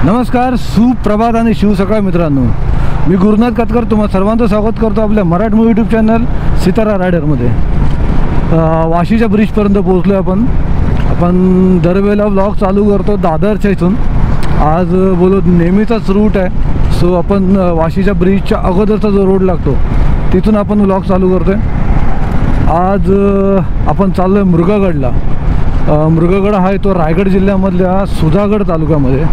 नमस्कार, सुप्रभात आणि शिवसकाळ मित्रांनो. मी गुरुनाथ कतकर तुम्हा सर्वांचं स्वागत करतो आपल्या मराठी यूट्यूब चॅनल सितारा रायडरमध्ये. वाशीच्या ब्रिजपर्यंत पोहोचलो आपण दरवेळेला व्लॉग चालू करतो दादरच्या इथून. आज बोलो नेहमीचाच रूट आहे, सो आपण वाशीच्या ब्रिजच्या अगोदरचा जो रोड लागतो तिथून आपण व्लॉग चालू करतो आहे. आज आपण चाललो आहे मृगगडला. मृगगड हा तो रायगड जिल्ह्यामधल्या सुधागड तालुक्यामध्ये.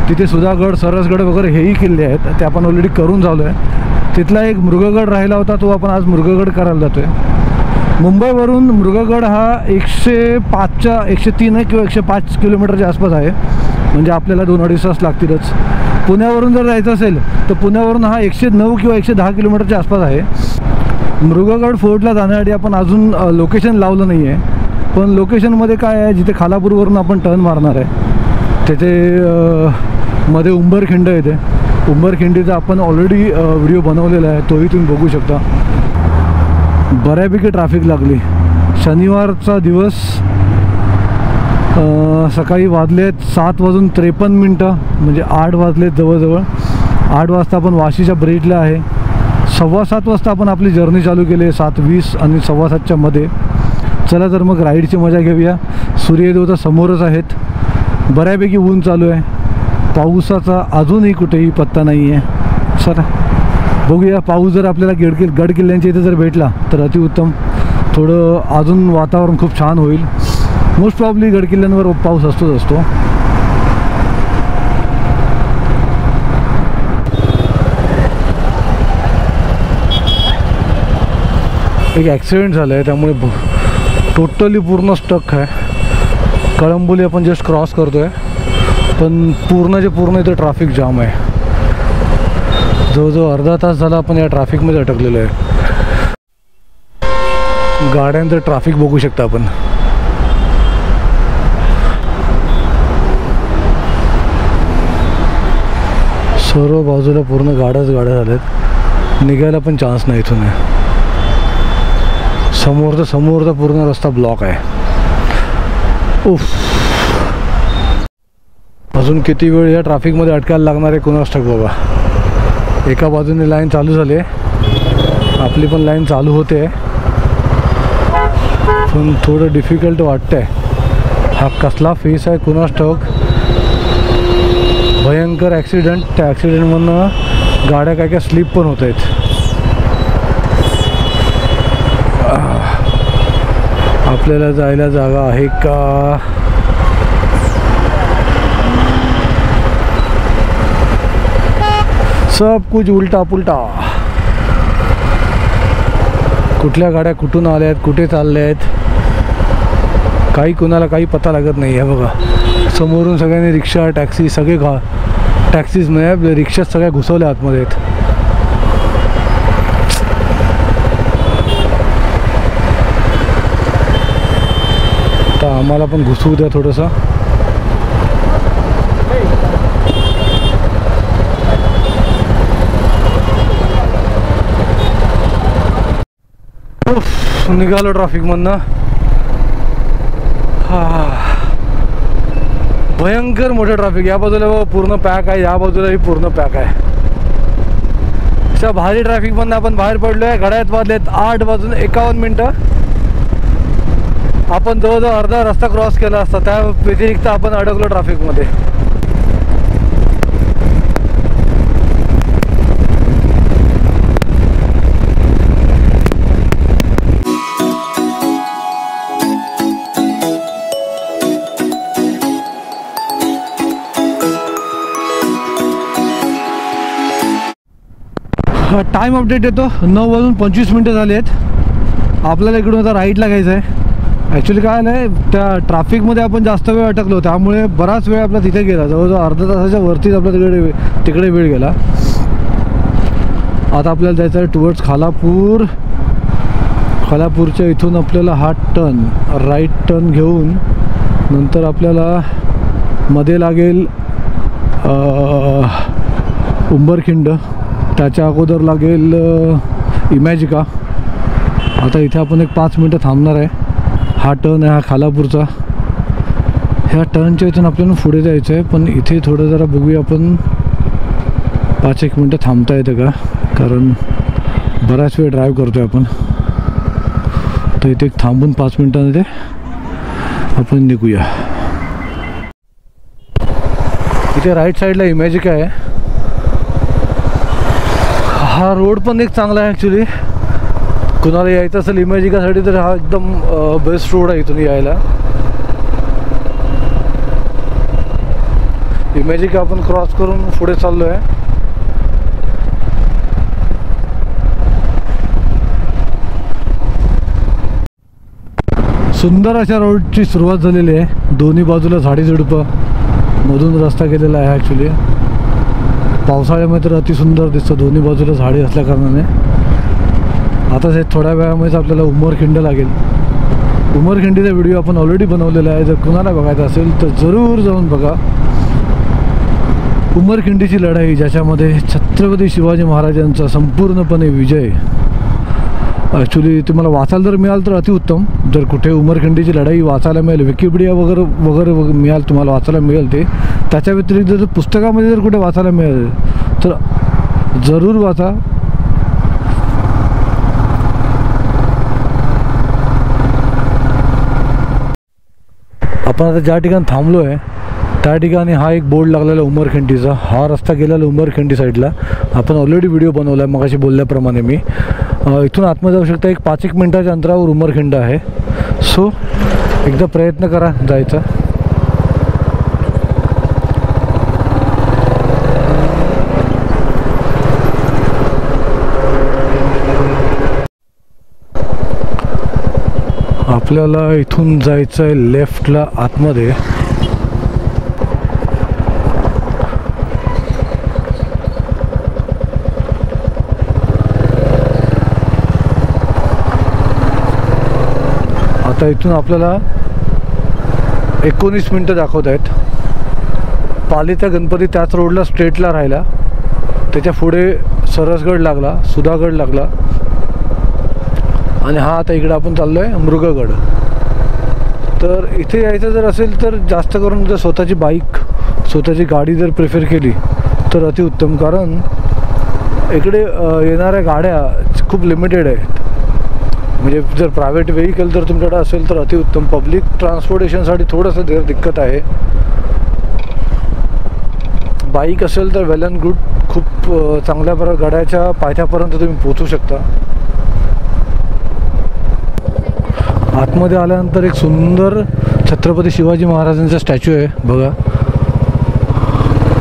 तिथे सुधागड, सरसगड वगैरे हेही किल्ले आहेत, ते आपण ऑलरेडी करून झालो आहे. तिथला एक मृगगड राहिला होता, तो आपण आज मृगगड करायला जातो आहे. मुंबईवरून मृगगड हा 103 किंवा 105 किलोमीटरच्या आसपास आहे, म्हणजे आपल्याला 2-2.5 तास लागतीलच. पुण्यावरून जर जायचं असेल तर पुण्यावरून हा 109 किंवा 110 किलोमीटरच्या आसपास आहे. मृगगड फोर्टला जाण्यासाठी आपण अजून लोकेशन लावलं नाही आहे, पण लोकेशनमध्ये काय आहे, जिथे खालापूरवरून आपण टर्न मारणार आहे तिथे मध्ये उंबरखिंड येते. उंबरखिंडीचा आपण ऑलरेडी व्हिडिओ बनवलेला आहे, तोही तुम्ही बघू शकता. बऱ्यापैकी ट्रॅफिक लागली. शनिवारचा दिवस. सकाळी वाजले आहेत 7:53, म्हणजे 8 वाजलेत जवळजवळ. 8 वाजता आपण वाशीच्या ब्रिजला आहे. 7:15 वाजता आपण आपली जर्नी चालू केली आहे, 7:20 आणि 7:15च्या मध्ये. चला तर मग राईडची मजा घेऊया. सूर्योदय समोरच आहेत. बऱ्यापैकी ऊन चालू आहे. पावसाचा अजूनही कुठेही पत्ता नाही आहे. सर बघूया, पाऊस जर आपल्याला गड किल्ल्यांच्या इथे जर भेटला तर अतिउत्तम. थोडं अजून वातावरण खूप छान होईल. मोस्ट प्रॉब्ली गड किल्ल्यांवर पाऊस असतो. एक ॲक्सिडेंट झालं आहे, त्यामुळे टोटली पूर्ण स्टक आहे. कळंबोली आपण जस्ट क्रॉस करतो आहे, पण पूर्ण इथं ट्रॅफिक जाम आहे. जवळजवळ अर्धा तास झाला आपण या ट्रॅफिकमध्ये अटकलेलो आहे. गाड्यांचं ट्रॅफिक बघू शकता आपण. सर्व बाजूला पूर्ण गाड्या झाल्यात. निघायला पण चान्स नाही इथून. समोरचा पूर्ण रस्ता ब्लॉक आहे. उफ, अजून किती वेळ या ट्रॅफिकमध्ये अटकायला लागणार आहे कोणास ठाऊक बाबा. एका बाजूने लाईन चालू झाली आहे, आपली पण लाईन चालू होते, पण थोडं डिफिकल्ट वाटतं आहे. हा कसला फेस आहे कोणास ठाऊक. भयंकर ॲक्सिडेंट. त्या ॲक्सिडेंटमधनं गाड्या काय स्लिप पण होत आहेत. आपल्याला जायला जागा आहे का? सब कुछ उलटा पुलटा. कुठल्या गाड्या कुठून आल्या आहेत, कुठे चालल्या आहेत, काही कुणाला काही पता लागत नाही आहे. बघा समोरून सगळ्यांनी रिक्षा, टॅक्सी, सगळे टॅक्सीज म्हणजे रिक्षात सगळ्या घुसवल्या आतमध्ये आहेत. तर आम्हाला पण घुसवू द्या थोडंसं. निघालो ट्रॅफिकमधनं. भयंकर मोठं ट्रॅफिक. या बाजूला पूर्ण पॅक आहे, या बाजूलाही पूर्ण पॅक आहे. अशा भारी ट्रॅफिकमधनं आपण बाहेर पडलो आहे. घड्याळात वाजलेत 8:51. आपण जवळजवळ अर्धा रस्ता क्रॉस केला असता, त्या व्यतिरिक्त आपण अडकलो ट्रॅफिकमध्ये. टाईम अपडेट येतो. 9:25 झाले आहेत. आपल्याला इकडून आता राईटला घ्यायचं आहे. ॲक्च्युली काय नाही, त्या ट्रॅफिकमध्ये आपण जास्त वेळ अटकलो, त्यामुळे बराच वेळ आपला तिथे गेला. जवळजवळ अर्धा तासाच्या वरतीच आपला तिकडे वेळ गेला. आता आपल्याला जायचं आहे टुवर्ड्स खालापूर. खालापूरच्या इथून आपल्याला हा टर्न, राईट टर्न घेऊन नंतर आपल्याला मध्ये लागेल उंबरखिंड. त्याच्या अगोदर लागेल इमॅजिका. आता इथे आपण एक 5 मिनटं थांबणार आहे. हा टर्न आहे हा खालापूरचा. ह्या टर्नच्या इथून आपल्याला पुढे जायचं आहे, पण इथे थोडं जरा बघूया आपण 5-1 मिनटं थांबता येतं का, कारण बराच वेळ ड्राईव्ह करतो आहे आपण. तर इथे एक थांबून 5 मिनटांमध्ये आपण निघूया. इथे राईट साईडला इमॅजिक आहे. हा रोड पण एक चांगला आहे ॲक्च्युली. कुणाला यायचं असेल इमॅजिकासाठी तर हा एकदम बेस्ट रोड आहे इथून यायला. इमॅजिका आपण क्रॉस करून पुढे चाललो आहे. सुंदर अशा रोडची सुरुवात झालेली आहे. दोन्ही बाजूला झाडी झुडपं, मधून रस्ता गेलेला आहे ॲक्च्युली. पावसाळ्यामध्ये तर अतिसुंदर दिसतं, दोन्ही बाजूला झाडी असल्या कारणाने. आता हे थोड्या वेळामध्येच आपल्याला उमरखिंड लागेल. उमरखिंडीचा व्हिडिओ आपण ऑलरेडी बनवलेला आहे. जर कुणाला बघायचा असेल तर जरूर जाऊन बघा. उमरखिंडीची लढाई, ज्याच्यामध्ये छत्रपती शिवाजी महाराजांचा संपूर्णपणे विजय. ॲक्च्युली तुम्हाला वाचायला जर मिळाल तर अतिउत्तम. जर कुठे उमरखिंडीची लढाई वाचायला मिळेल, विकिपीडिया वगैरे वगैरे मिळाल तुम्हाला वाचायला मिळेल ते. त्याच्या व्यतिरिक्त जर पुस्तकामध्ये जर कुठे वाचायला मिळेल तर जरूर वाचा. आपण आता ज्या ठिकाणी थांबलो आहे त्या ठिकाणी हा एक बोर्ड लागलेला उमरखिंडीचा. हा रस्ता गेलेला उमरखिंडी साईडला. आपण ऑलरेडी व्हिडिओ बनवला आहे मगाशी बोलल्याप्रमाणे. मी इथून आतमध्ये जाऊ शकता. एक 5-1 मिनटाच्या अंतरावर उमरखिंड आहे. सो एकदा प्रयत्न करा जायचा. आपल्याला इथून जायचं आहे लेफ्टला आतमध्ये. आता इथून आपल्याला 19 मिनटं दाखवत आहेत. पालीचा गणपती त्याच रोडला स्ट्रेटला राहिला. त्याच्या पुढे सरसगड लागला, सुधागड लागला, आणि हा आता इकडे आपण चाललो आहे मृगगड. तर इथे यायचं जर असेल तर जास्त करून जर स्वतःची बाईक, स्वतःची गाडी जर प्रिफर केली तर अतिउत्तम. कारण इकडे येणाऱ्या गाड्या खूप लिमिटेड आहेत. म्हणजे जर प्रायव्हेट व्हेकल जर तुमच्याकडे असेल तर अतिउत्तम. पब्लिक ट्रान्सपोर्टेशनसाठी थोडंसं दिक्कत आहे. बाईक असेल तर वेल अँड गुड. खूप चांगल्या गाड्याच्या पायथ्यापर्यंत तुम्ही पोहोचू शकता. आतमध्ये आल्यानंतर एक सुंदर छत्रपती शिवाजी महाराजांचा स्टॅच्यू आहे बघा.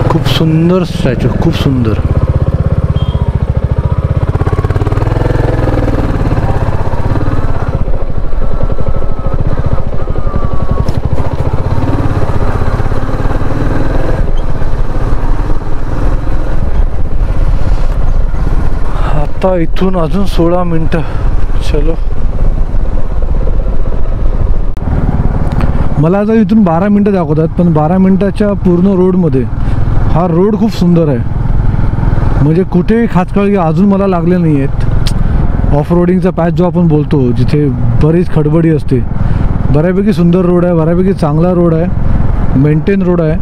खूप सुंदर स्टॅच्यू, खूप सुंदर. आता इथून अजून 16 मिनटं. चलो. मला आता इथून 12 मिनटं दाखवतात, पण 12 मिनटाच्या पूर्ण रोडमध्ये हा रोड खूप सुंदर आहे. म्हणजे कुठेही खाचखळगे अजून मला लागले नाही आहेत. ऑफ रोडिंगचा पॅच जो आपण बोलतो, जिथे बरीच खडबडी असते, बऱ्यापैकी सुंदर रोड आहे, बऱ्यापैकी चांगला रोड आहे, मेंटेन रोड आहे.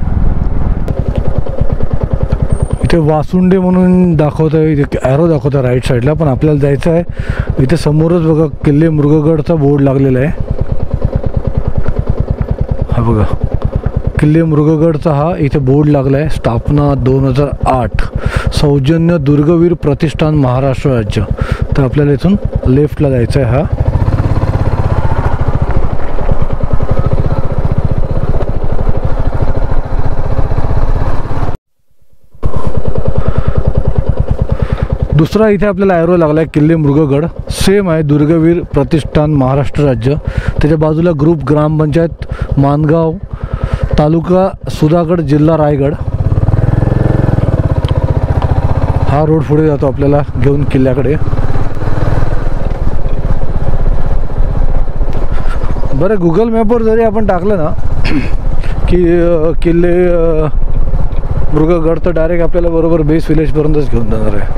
इथे वासुंडे म्हणून दाखवत आहे, इथे ॲरो दाखवत आहे राईट साईडला. पण आपल्याला जायचं आहे इथे समोरच बघा किल्ले मृगगडचा बोर्ड लागलेला आहे. हा बघा किल्ले मृगगडचा हा इथे बोर्ड लागला आहे. स्थापना 2008, सौजन्य दुर्गवीर प्रतिष्ठान महाराष्ट्र राज्य. तर आपल्याला इथून लेफ्टला जायचं आहे. हा दुसरा इथे आपल्याला ॲरो लागला आहे किल्ले मृगगड. सेम आहे, दुर्गवीर प्रतिष्ठान महाराष्ट्र राज्य. त्याच्या बाजूला ग्रुप ग्रामपंचायत मानगाव, तालुका सुधागड, जिल्हा रायगड. हा रोड पुढे जातो आपल्याला घेऊन किल्ल्याकडे. बरं, गुगल मॅपवर जरी आपण टाकलं ना की किल्ले मृगगड, तर डायरेक्ट आपल्याला बरोबर बेस विलेजपर्यंतच घेऊन जाणार आहे.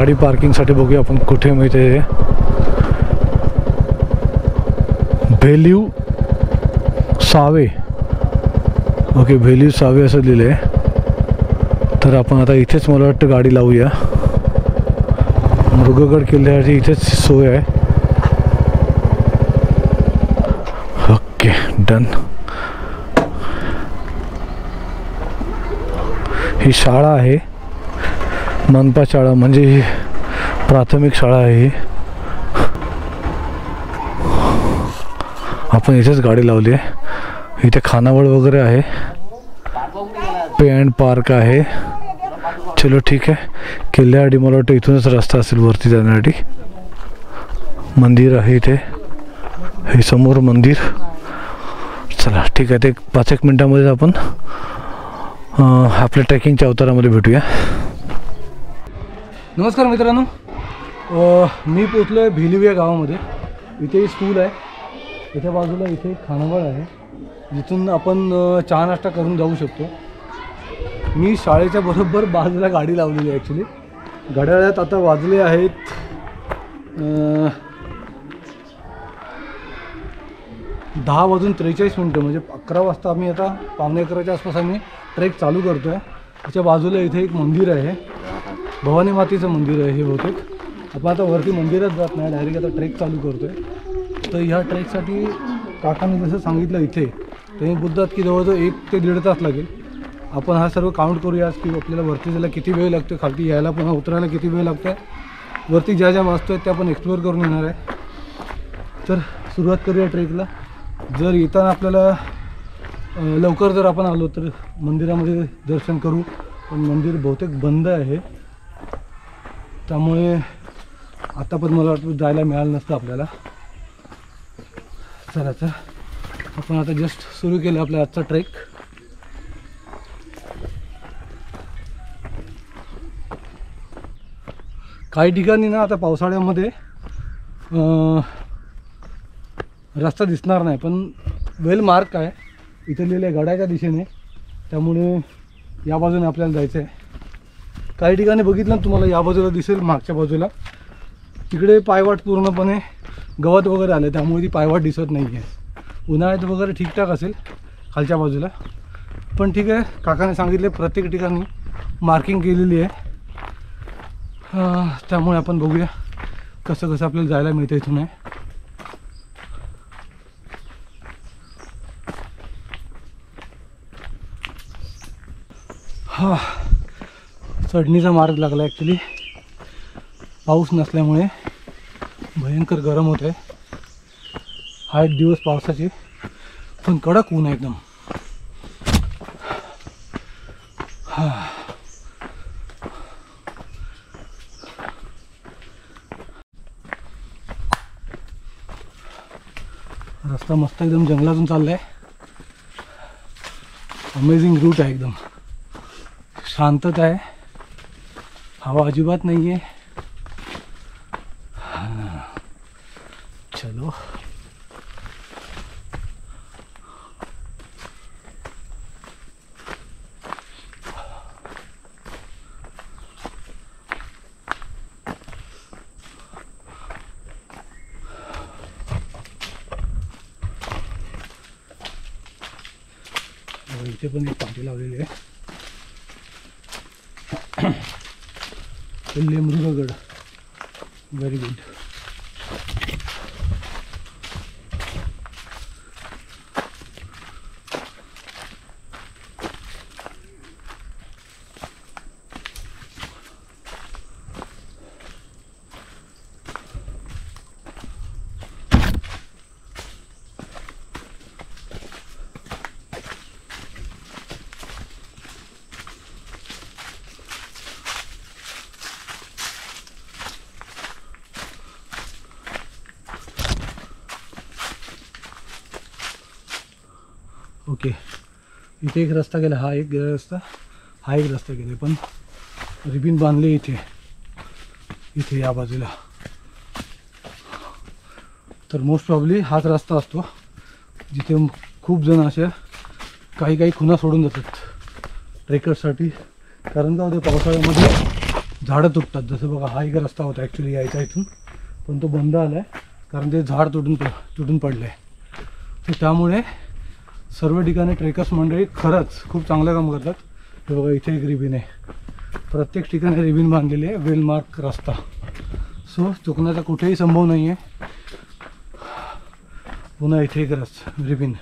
गाडी पार्किंगसाठी बघूया आपण कुठे मिळते. भेलीव सावे. ओके, भेलीव सावे असं लिहिलं आहे. तर आपण आता इथेच मला वाटतं गाडी लावूया. मृगगड किल्ल्याची इथेच सोय आहे. Okay, done. ही शाळा आहे, मनपा शाळा, म्हणजे ही प्राथमिक शाळा आहे. ही आपण इथेच गाडी लावली आहे. इथे खानावळ वगैरे आहे, पे अँड पार्क आहे. चलो ठीक आहे. किल्ल्यासाठी मला वाटतं इथूनच रस्ता असेल वरती जाण्यासाठी. मंदिर आहे इथे, हे समोर मंदिर. चला ठीक आहे, ते 5-1 मिनटामध्ये आपण आपल्या ट्रेकिंगच्या अवतारामध्ये भेटूया. नमस्कार मित्रांनो, मी पोचलो आहे भेलीव या गावामध्ये. इथे स्कूल आहे, इथे बाजूला इथे खानावळ आहे, जिथून आपण चहा नाश्ता करून जाऊ शकतो. मी शाळेच्या बरोबर बाजूला गाडी लावलेली आहे. ॲक्च्युली घड्याळात आता वाजले आहेत 10:43, म्हणजे 11 वाजता. आम्ही आता 11:15च्या आसपास आम्ही ट्रेक चालू करतो आहे. त्याच्या बाजूला इथे एक मंदिर आहे, भवानी मातेचं मंदिर आहे हे बहुतेक. आपण आता वरती मंदिरात जात नाही, डायरेक्ट आता ट्रेक चालू करतो आहे. तर ह्या ट्रेकसाठी काकांनी जसं सांगितलं इथे, त्यांनी बोलतात की जवळजवळ 1 ते 1.5 तास लागेल. आपण हा सर्व काउंट करूया की आपल्याला वरती जायला किती वेळ लागतो, खालती यायला पुन्हा उतरायला किती वेळ लागतो आहे. वरती ज्या ज्या वास्तू आहेत त्या आपण एक्सप्लोअर करून येणार आहे. तर सुरुवात करूया ट्रेकला. जर येताना आपल्याला लवकर जर आपण आलो तर मंदिरामध्ये दर्शन करू, पण मंदिर बहुतेक बंद आहे, त्यामुळे आता पण मला वाटतं जायला मिळालं नसतं आपल्याला. चला तर आपण आता जस्ट सुरू केलं आपला आजचा ट्रेक. काही ठिकाणी ना आता पावसाळ्यामध्ये रस्ता दिसणार नाही, पण वेल मार्क आहे इथे लिहिलं आहे गडाच्या दिशेने, त्यामुळे या बाजूने आपल्याला जायचं आहे. काही ठिकाणी बघितलं ना तुम्हाला या बाजूला दिसेल, मागच्या बाजूला तिकडे पायवाट पूर्णपणे गवत वगैरे आलं, त्यामुळे ती पायवाट दिसत नाही आहे. उन्हाळ्यात वगैरे ठीकठाक असेल खालच्या बाजूला, पण ठीक आहे. काकाने सांगितले प्रत्येक ठिकाणी मार्किंग केलेली आहे, त्यामुळे आपण बघूया कसं कसं आपल्याला जायला मिळतं इथून आहे. हा चढणीचा मार्ग लागला. ॲक्च्युली पाऊस नसल्यामुळे भयंकर गरम होत आहे. हा एक दिवस पावसाचे, पण कडक ऊन आहे एकदम. हा रस्ता मस्त एकदम जंगलातून चालला आहे. अमेझिंग रूट आहे, एकदम शांतता आहे, हवा अजिबात नाही आहे. चलो इथे पण एक पाठी लावलेली आहे. किल्ले मृगगड, व्हेरी गुड. ओके, इथे एक रस्ता गेला, हा एक गेला रस्ता, हा एक रस्ता गेला, पण रिबीन बांधले इथे इथे या बाजूला. तर मोस्ट प्रॉब्ली हाच रस्ता असतो जिथे खूप जण असे काही खुणा सोडून जातात ट्रेकर्ससाठी. कारण का होते पावसाळ्यामध्ये झाडं तुटतात. जसं बघा हा एक रस्ता होता ॲक्च्युली यायचा इथून, पण तो बंद आला आहे कारण ते झाड तुटून पडलं आहे. तर त्यामुळे सर्व ठिकाणी ट्रेकर्स मंडळी खरंच खूप चांगलं काम करतात. हे बघा इथे एक रिबीन आहे, प्रत्येक ठिकाणी रिबीन बांधलेली आहे, वेल मार्क रस्ता. सो चुकण्याचा कुठेही संभव नाही आहे. पुन्हा इथे एक रिबीन,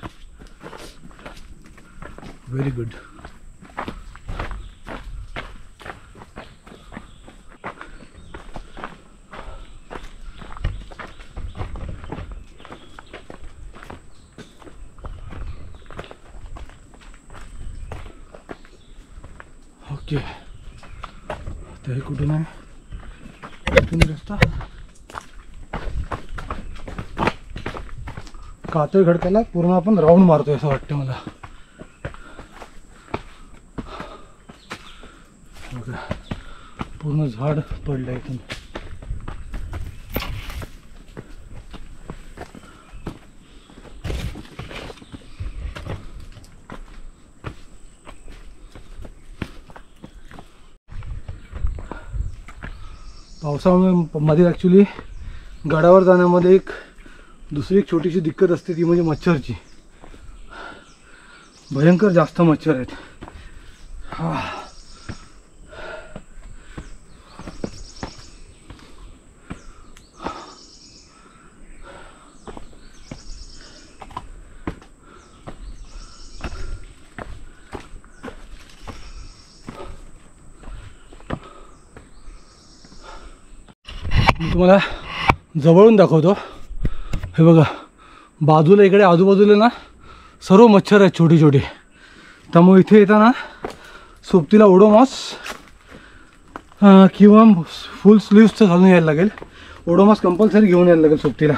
व्हेरी गुड. ओके, तर हे कुठून आहे? इथून रस्ता कातळ खडकाला पूर्ण आपण राऊंड मारतोय असं वाटतं मला. पूर्ण झाड पडलं इथून. पावसामुळे मध्ये ॲक्च्युली गडावर जाण्यामध्ये दुसरी एक छोटीशी दिक्कत असते, ती म्हणजे मच्छरची. भयंकर जास्त मच्छर आहेत. मी तुम्हाला जवळून दाखवतो. हे बघा बाजूला इकडे आजूबाजूला ना सर्व मच्छर आहेत छोटी छोटी. त्यामुळे इथे येताना सोबतीला ओडोमॉस किंवा फुल स्लीव्सचं घालून यायला लागेल. ओडोमॉस कंपल्सरी घेऊन यायला लागेल सोबतीला.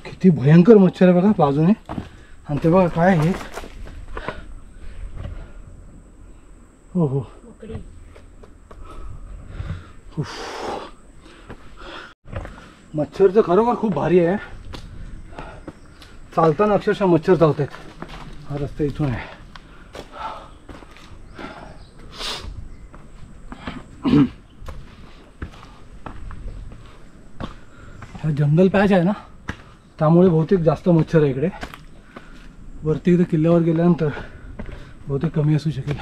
किती भयंकर मच्छर आहे बघा बाजूने. आणि ते बघा काय आहे. हो हो, मच्छरचं खरोखर खूप भारी आहे. चालताना अक्षरशः मच्छर चालत आहेत. हा रस्ता इथून आहे. हा जंगल पॅच आहे ना, त्यामुळे बहुतेक जास्त मच्छर आहे इकडे. वरती इथे किल्ल्यावर गेल्यानंतर बहुतेक कमी असू शकेल.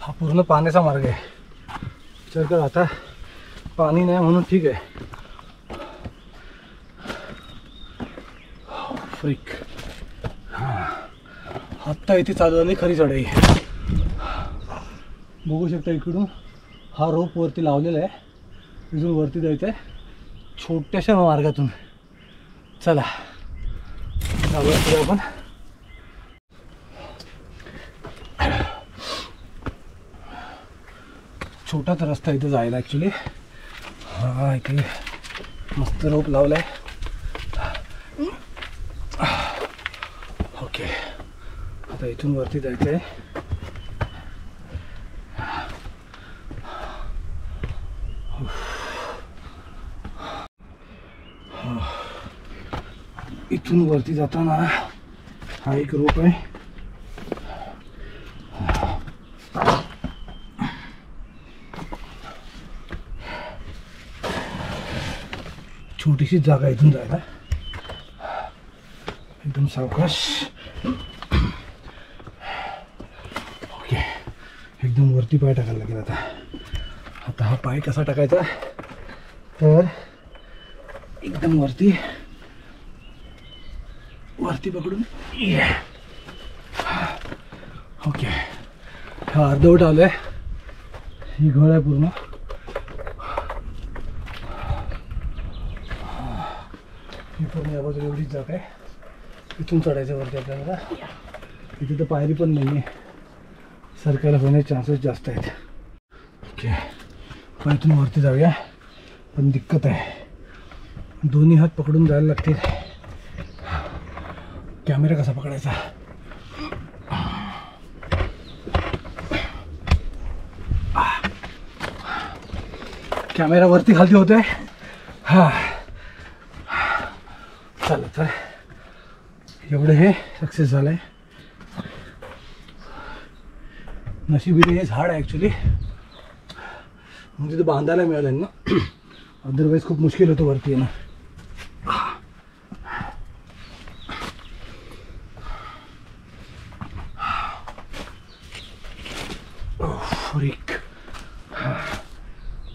हा पूर्ण पाण्याचा मार्ग आहे. विचार कर, आता पाणी नाही म्हणून ठीक आहे. फ्रीक आत्ता इथे चालू झाली खरी चढाई. बघू शकता इकडून हा रोप वरती लावलेला आहे. इथून वरती जायचं आहे छोट्याशा मार्गातून. चला जाऊया आपण. छोटाच रस्ता इथे जायला ॲक्च्युली. हा इथे मस्त रोप लावलाय. ओके, आता इथून वरती जायचं आहे. इथून वरती जाताना हा एक रोप आहे. छोटीशी जागा इथून जायला, एकदम सावकाश. ओके, एकदम वरती पाय टाकायला लागेल. आता हा पाय कसा टाकायचा, तर एकदम वरती पकडून. ओके, हा अर्धवट आलोय. ही घळ आहे पूर्ण. ही पूर्ण या बाजूला एवढीच जागा आहे. इथून चढायचं वरती आपल्याला. इथे तर पायरी पण नाही आहे, सरकायला होण्याचे चान्सेस जास्त आहेत. ओके, पण इथून वरती जाऊया. पण दिक्कत आहे, दोन्ही हात पकडून जायला लागतील. कॅमेरा कसा पकडायचा? कॅमेरा वरती खाली होतोय. हा चला तर एवढं हे सक्सेस झालंय. नशिबीने हे झाड आहे ॲक्च्युली, म्हणजे ते बांधायला मिळालं ना, अदरवाईज खूप मुश्किल होतं वरती येणं.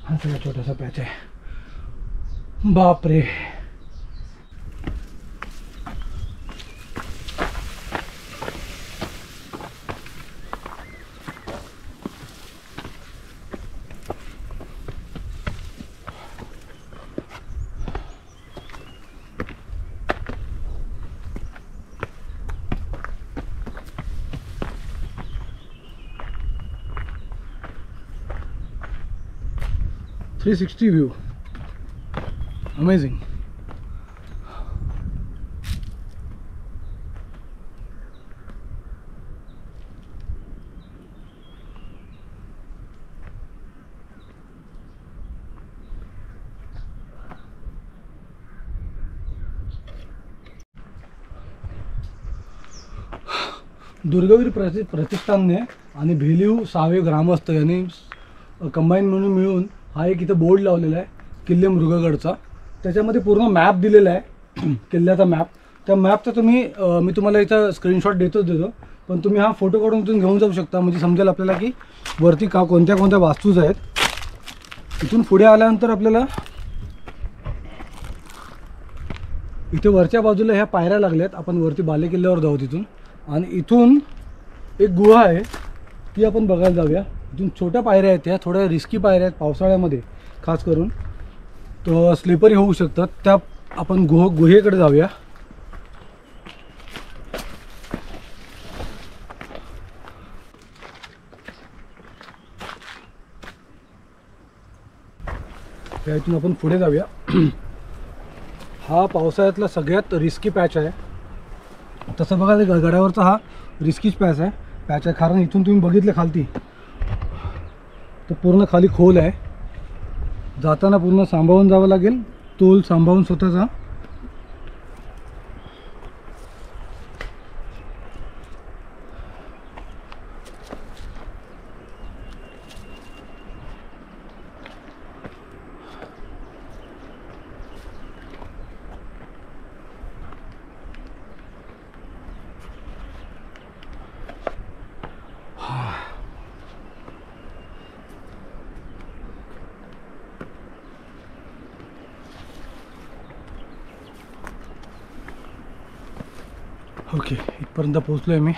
हा सगळा छोटासा पॅच आहे. बापरे. Three 360 view, amazing. दुर्गवीर प्रतिष्ठानने आणि भेलीव सावे ग्रामस्थ यांनी कंबाईन म्हणून मिळून हा एक इथं बोर्ड लावलेला आहे किल्ले मृगगडचा. त्याच्यामध्ये पूर्ण मॅप दिलेला आहे, किल्ल्याचा मॅप. त्या मॅपचा मी तुम्हाला इथं स्क्रीनशॉट देतो, पण तुम्ही हा फोटो काढून इथून घेऊन जाऊ शकता, म्हणजे समजेल आपल्याला की वरती कोणत्या कोणत्या वास्तूज आहेत. इथून पुढे आल्यानंतर आपल्याला इथे वरच्या बाजूला ह्या पायऱ्या लागल्यात. आपण वरती बालेकिल्ल्यावर जाऊ तिथून, आणि इथून एक गुहा आहे ती आपण बघायला जाऊया. इथून छोट्या पायऱ्या आहेत, त्या थोड्या रिस्की पायऱ्या आहेत पावसाळ्यामध्ये खास करून, तो स्लिपरी होऊ शकतात. त्या आपण गुहेकडे जाऊया. त्या इथून आपण पुढे जाऊया. हा पावसाळ्यातला सगळ्यात रिस्की पॅच आहे. तसं बघायला गडावरचा हा रिस्कीच पॅच आहे, कारण इथून तुम्ही बघितलं खालती तर पूर्ण खाली खोल आहे. जाताना पूर्ण सांभाळून जावं लागेल, तोल सांभाळून स्वतःचा. ओके, इथपर्यंत पोहोचलो आहे मी.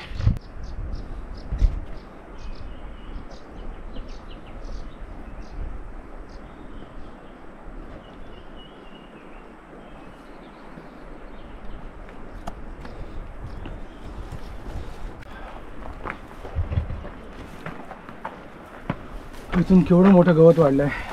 इथून केवढं मोठं गवत वाढलं आहे.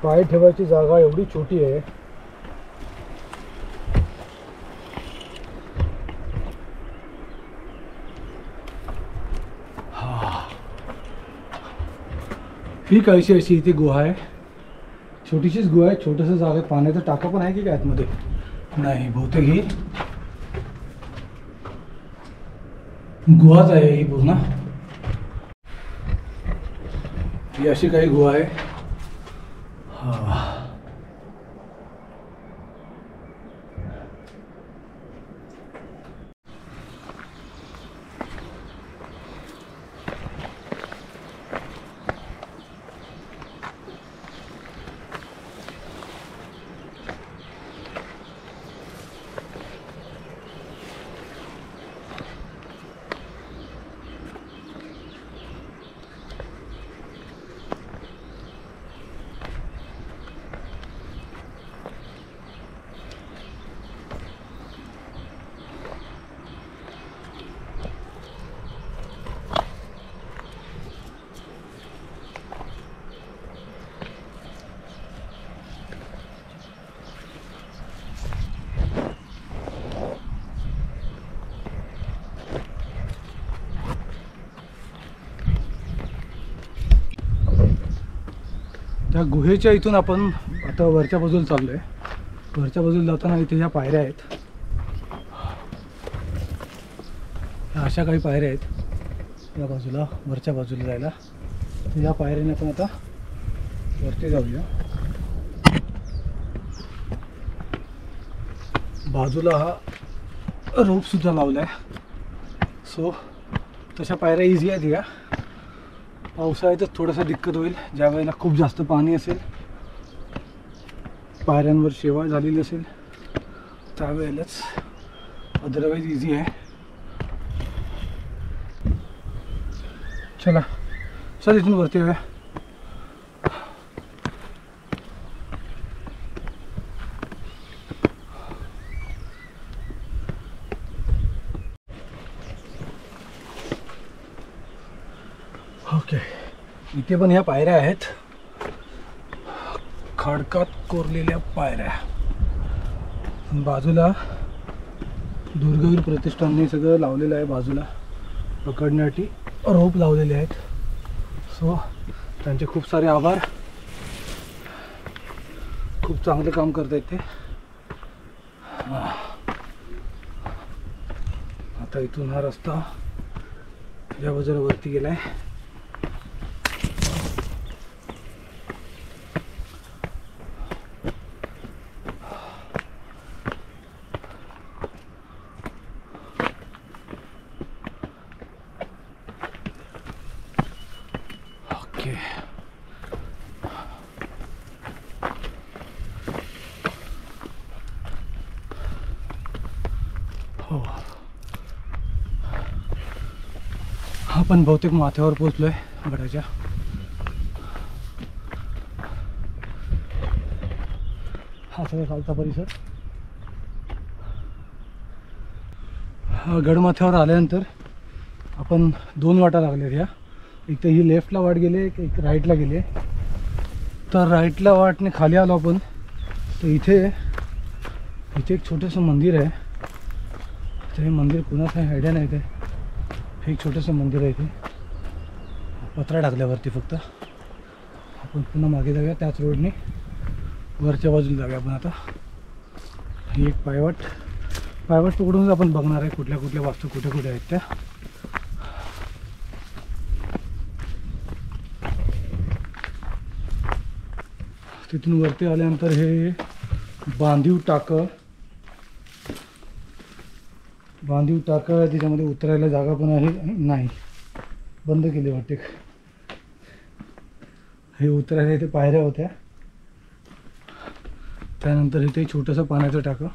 पाय ठेवायची जागा एवढी छोटी आहे. ही काहीशी अशी इथे गुहा आहे, छोटीशीच गुहा आहे. छोटंसं जागा, पाण्याचा टाका पण आहे की काय आतमध्ये? नाही, बहुतेक ही गुहाच आहे ही पूर्ण. ही अशी काही गुहा आहे. ह्या गुहेच्या इथून आपण आता वरच्या बाजूला चाललो आहे. वरच्या बाजूला जाताना इथे ह्या पायऱ्या आहेत. ह्या अशा काही पायऱ्या आहेत या बाजूला, वरच्या बाजूला जायला. तर या पायऱ्याने आपण आता वरती जाऊया. बाजूला हा रोपसुद्धा लावला आहे. सो तशा पायऱ्या इझी आहेत. या पावसाळ्यातच थोडंसं दिक्कत होईल, ज्या वेळेला खूप जास्त पाणी असेल, पायऱ्यांवर शेवाळ झालेली असेल त्यावेळेलाच. अदरवाईज इझी आहे. चला चल इथून वरती येऊया. ओके, इथे पण ह्या पायऱ्या आहेत, खडकात कोरलेल्या पायऱ्या. बाजूला दुर्गवीर प्रतिष्ठानने सगळं लावलेलं आहे. बाजूला पकडण्यासाठी रोप लावलेले आहेत. सो त्यांचे खूप सारे आभार. खूप चांगलं काम करत आहेत ते. आता इथून हा रस्ता या बाजूला वरती गेलाय. आपण बहुतेक माथ्यावर पोहोचलोय गडाच्या. हा सगळा खालचा परिसर. हा गडमाथ्यावर आल्यानंतर आपण 2 वाटा लागल्या. ह्या एक तर ही लेफ्टला वाट गेली, एक राईटला गेली. तर राईटला वाटने खाली आलो आपण. तर इथे एक छोटंसं मंदिर आहे. तर हे मंदिर कुणाचं आहे आयडिया नाही. ते हे एक छोटंसं मंदिर आहे. इथे पत्रा टाकल्यावरती फक्त. आपण पुन्हा मागे जाऊया त्याच रोडने, वरच्या बाजूला जाऊया आपण आता. ही एक पायवाट पकडूनच आपण बघणार आहे कुठल्या कुठल्या वास्तू कुठे कुठे आहेत त्या. तिथून वरती आल्यानंतर हे बांधीव टाकं त्याच्यामध्ये उतरायला जागा पण आहे. नाही, बंद केले वाटते. हे उतरायला इथे पायऱ्या होत्या. त्यानंतर इथे छोटंसं पाण्याचं टाकं.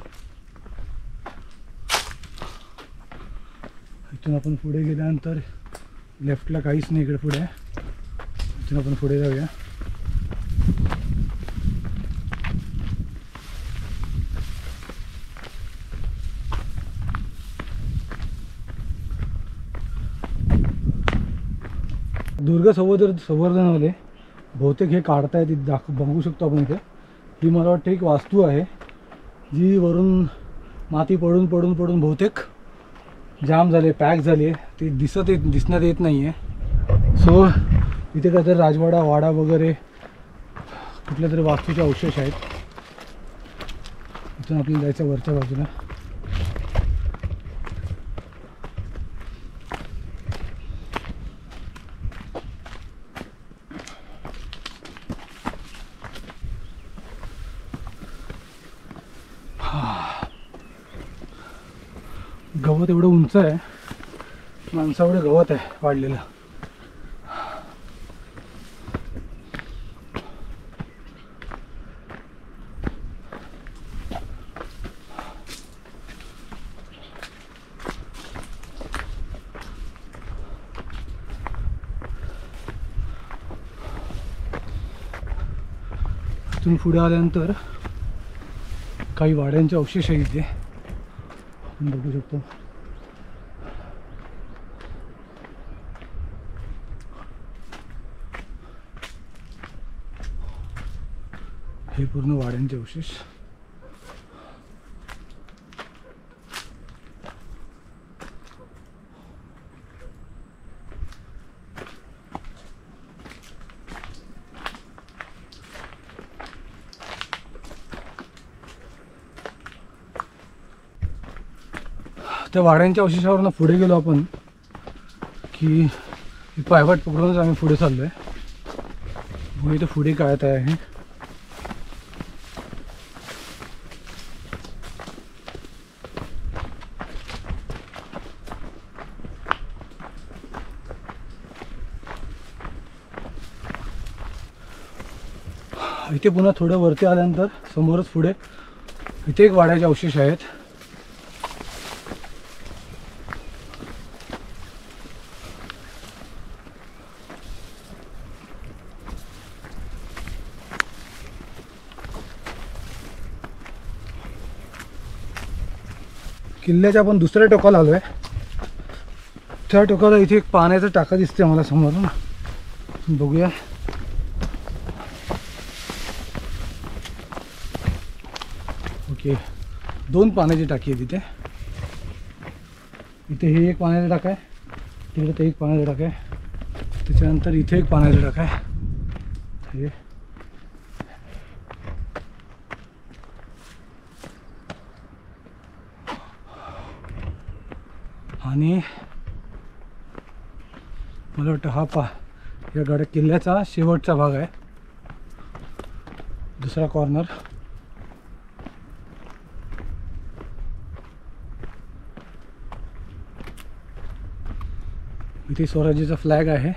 इथून आपण पुढे गेल्यानंतर लेफ्टला काहीच नाही, इकडे पुढे आहे. इथून आपण पुढे जाऊया. दुर्ग संवर्धनावाले बहुतेक हे काढतायत. बघू शकतो आपण इथे. ही मला वाटतं एक वास्तू आहे जी वरून माती पडून बहुतेक जाम झाले, पॅक झाली. ते दिसण्यात येत नाही आहे. सो इथे काहीतरी राजवाडा वाडा वगैरे कुठल्या तरी वास्तूचे अवशेष आहेत. इथून आपल्याला जायचं वरच्या बाजूला. गवत एवढं उंच आहे, माणसाएवढं गवत आहे वाढलेलं. इथून पुढे आल्यानंतर काही वाड्यांचे अवशेष आहे इथे आपण बघू शकतो. हे पूर्ण वाड्यांचे अवशेष. त्या वाड्यांच्या अवशेषावरून पुढे गेलो आपण की पायवाट पकडूनच आम्ही पुढे चाललो आहे. मग इथं पुढे काय आहे इथे पुन्हा थोडं वरती आल्यानंतर समोरच पुढे इथे एक वाड्याचे अवशेष आहेत. किल्ल्याच्या आपण दुसऱ्या टोकाला आलोय. त्या टोकाला इथे एक पाण्याचा टाका दिसते मला समोरून. बघूया. ओके, 2 पाण्याची टाकी आहे तिथे. इथे हे एक पाण्याचा टाका आहे, तिकडे ते एक पाण्याचा टाका आहे, त्याच्यानंतर इथे एक पाण्याचा टाका आहे. हे आणि मला वाटतं हा या गड किल्ल्याचा शेवटचा भाग आहे, दुसरा कॉर्नर. इथे स्वराज्याचा फ्लॅग आहे.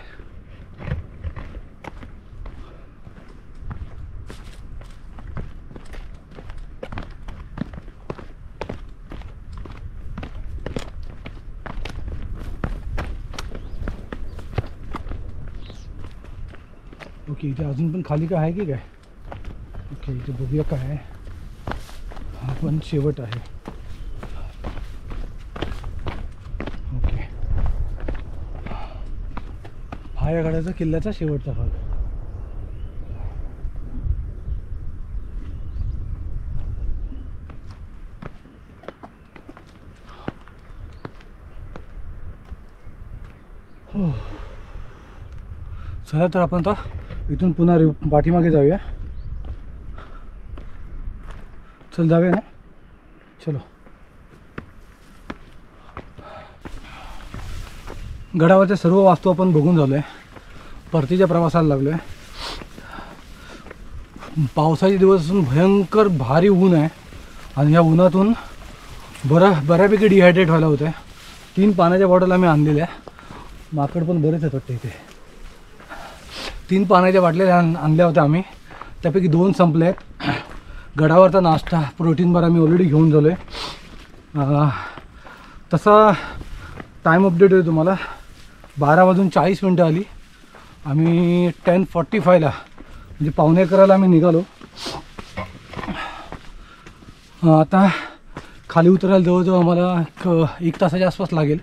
ओके, इथे अजून पण खाली काय आहे की काय. ओके, इथे बघूया काय आहे. हा पण शेवट आहे. ओके, हा या गडाचा किल्ल्याचा शेवटचा भाग. हो, चला तर आपण आता इथून पुन्हा पाठीमागे जाऊया. चल जाऊया ना. चलो. गडावरच्या सर्व वास्तू आपण बघून झालो आहे. परतीच्या प्रवासाला लागलो आहे. पावसाचे दिवस असून भयंकर भारी ऊन आहे आणि या उन्हातून बऱ्यापैकी डिहायड्रेट व्हायला होतं आहे. 3 पाण्याच्या बॉटल आम्ही आणलेल्या. माकड पण बरेच आहेत वाटतं इथे. 3 पाण्याच्या बाटल्या आणल्या होत्या आम्ही, त्यापैकी 2 संपले आहेत. गडावरचा नाश्ता प्रोटीन बार आम्ही ऑलरेडी घेऊन झालो आहे. तसा टाईम अपडेट आहे तुम्हाला. 12:40 आली. आम्ही 10:45ला म्हणजे 11:15ला आम्ही निघालो. आता खाली उतरायला जवळजवळ आम्हाला 1 तासाच्या आसपास लागेल.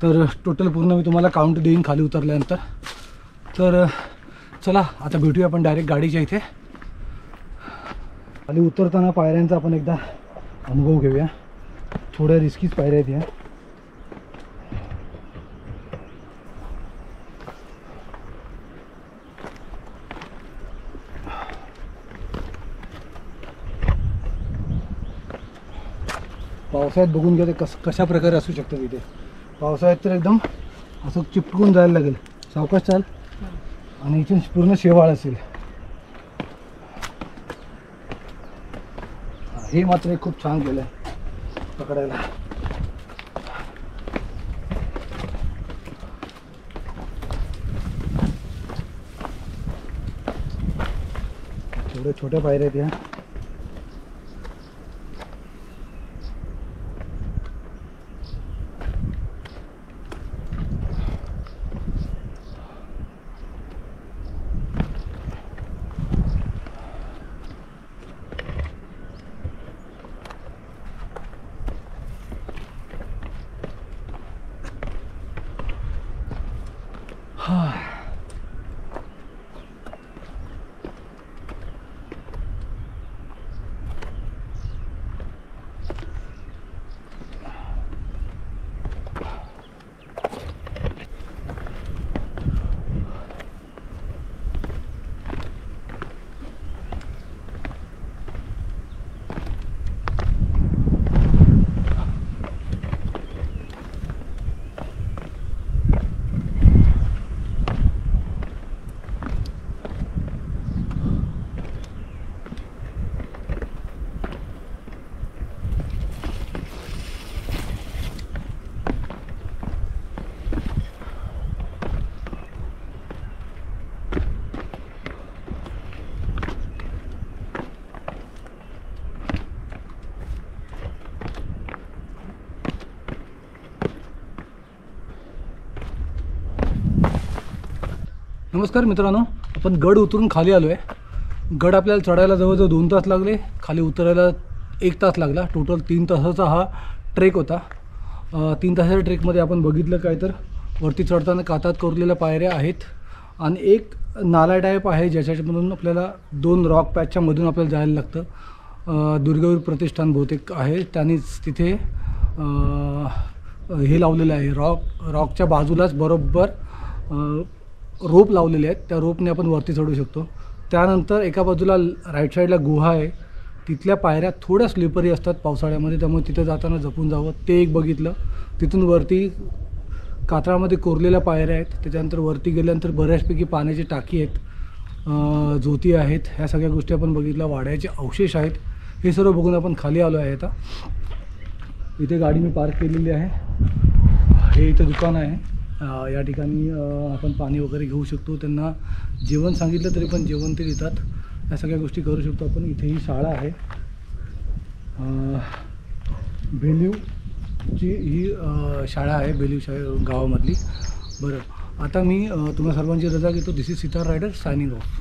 तर टोटल पूर्ण मी तुम्हाला काउंट देईन खाली उतरल्यानंतर. तर चला आता भेटूया आपण डायरेक्ट गाडीच्या इथे. खाली उतरताना पायऱ्यांचा आपण एकदा अनुभव घेऊया. थोड्या रिस्कीच पायऱ्या आहेत या. पावसाळ्यात बघून घ्या ते कशा प्रकारे असू शकतं तिथे. पावसाळ्यात तर एकदम असं चिपकून जायला लागेल. सावकाश चाल. आणि इथून पूर्ण शेवाळ असेल. हे मात्र खूप छान केलं आहे पकडायला. छोट्या पायऱ्या आहेत या. नमस्कार मित्रांनो, आपण गड उतरून खाली आलो आहे. गड आपल्याला चढायला जवळजवळ 2 तास लागले, खाली उतरायला 1 तास लागला. टोटल 3 तासाचा हा ट्रेक होता. 3 तासाच्या ट्रेकमध्ये आपण बघितलं काय तर वरती चढताना कातात कोरलेल्या पायऱ्या आहेत आणि एक नाला टाईप आहे ज्याच्यामधून आपल्याला 2 रॉक पॅचच्या मधून आपल्याला जायला लागतं. दुर्गावीर प्रतिष्ठान बहुतेक आहे, त्यांनीच तिथे हे लावलेलं आहे. रॉकच्या बाजूलाच बरोबर रोप लावलेले आहेत. त्या रोपने आपण वरती चढू शकतो. त्यानंतर एका बाजूला राईट साईडला गुहा आहे. तिथल्या पायऱ्या थोड्या स्लिपरी असतात पावसाळ्यामध्ये, त्यामुळे तिथे जाताना जपून जावं. ते एक बघितलं. तिथून वरती कातळामध्ये कोरलेल्या पायऱ्या आहेत. त्याच्यानंतर वरती गेल्यानंतर बऱ्याचपैकी पाण्याची टाकी आहेत, ज्योती आहेत. ह्या सगळ्या गोष्टी आपण बघितल्या. वाड्याचे अवशेष आहेत. हे सर्व बघून आपण खाली आलो आहे. आता इथे गाडी मी पार्क केलेली आहे. हे इथं दुकान आहे. या ठिकाणी आपण पाणी वगैरे घेऊ शकतो. त्यांना जेवण सांगितलं तरी पण जेवण ते देतात. या सगळ्या गोष्टी करू शकतो आपण. इथे ही शाळा आहे, बेलीवची ही शाळा आहे, बेलीव गावामधली. बरं, आता मी तुम्हा सर्वांची रजा घेतो. This is Sitar Rider signing of.